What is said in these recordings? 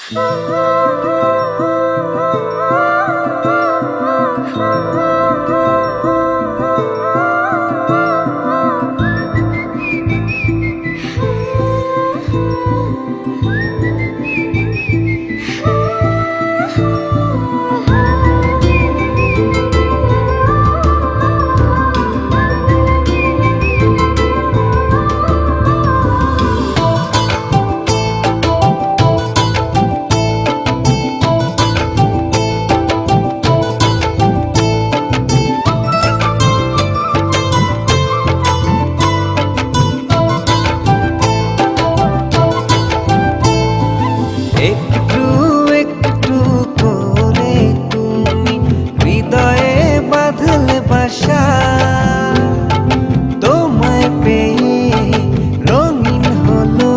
একটু একটু করে তুমি হৃদয়ে বাঁধলে বাসা, তোমায় পেয়ে রঙিন হলো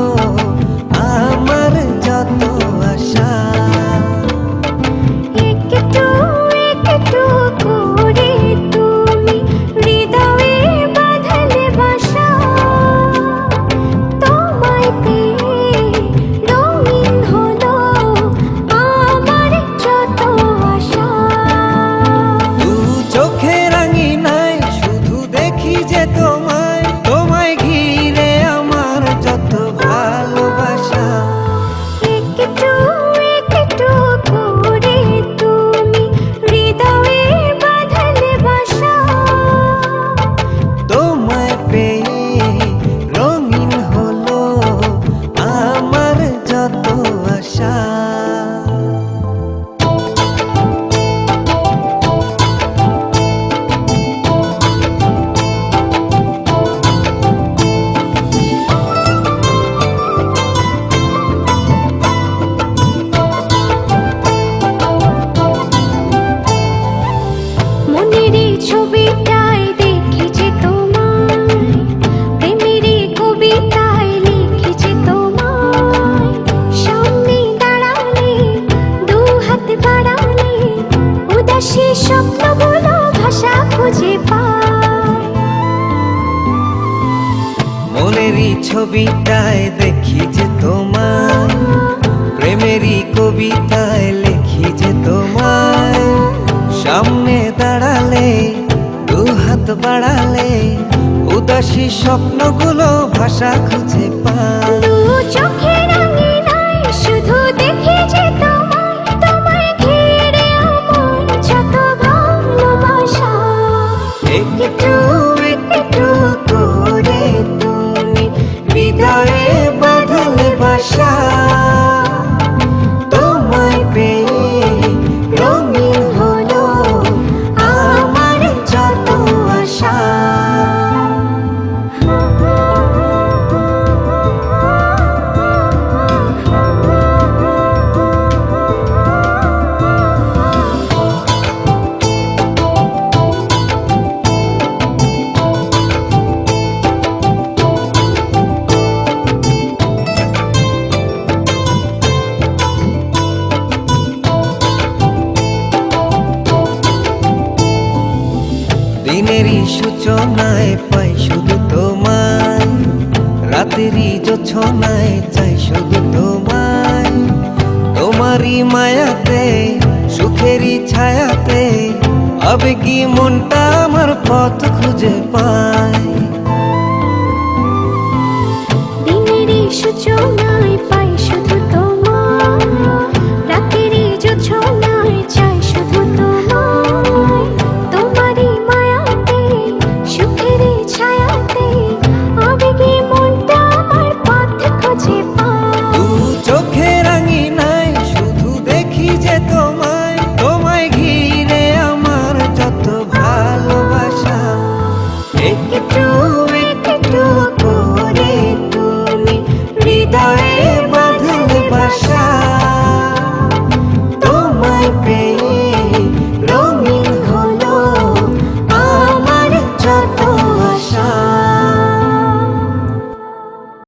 আমার যত আশা। একটু একটু করে তুমি হৃদয়ে বাঁধলে বাসা, তোমায় পেয়ে রঙিন হলো আমার যত আশা। দু চোখে রাঙিনায় শুধু দেখি যে তোমায়, তোমায় ঘিরে আমার যত ভালোবাসা। একটু একটু করে তুমি হৃদয়ে বাঁধলে বাসা, তোমায় পেয়ে রঙিন হলো আমার যত আশা। মনেরই ছবিটায় দেখেছি তোমায়, প্রেমেরই কবিতায় লিখেছি তোমায়। সামনে দাঁড়ালে দু হাত বাড়ালে উদাসী স্বপ্নগুলো ভাষা খুঁজে পায়। মনেরই ছবিটায় দেখি যে তোমায়, প্রেমেরই কবিতায় লিখি যে তোমায়। সামনে দাঁড়ালে দু হাত বাড়ালে উদাসী স্বপ্নগুলো ভাষা খুঁজে পায়। দু চোখের রাঙিনায় শুধু দেখি যে তোমায়, তোমায় ঘিরে আমার যত ভালোবাসা। একটু একটু করে তুমি হৃদয়ে বাঁধলে বাসা, তোমায় পেয়ে রঙিন হলো আমার যত আশা। দিনেরই সূচনায় পাই শুধু তোমায়, রাতেরই জোছনায় চাই শুধু তোমায়। তোমারই মায়াতে সুখেরই ছায়াতে আবেগী মনটা আমার পথ খুঁজে পায়। দিনেরই সূচনায়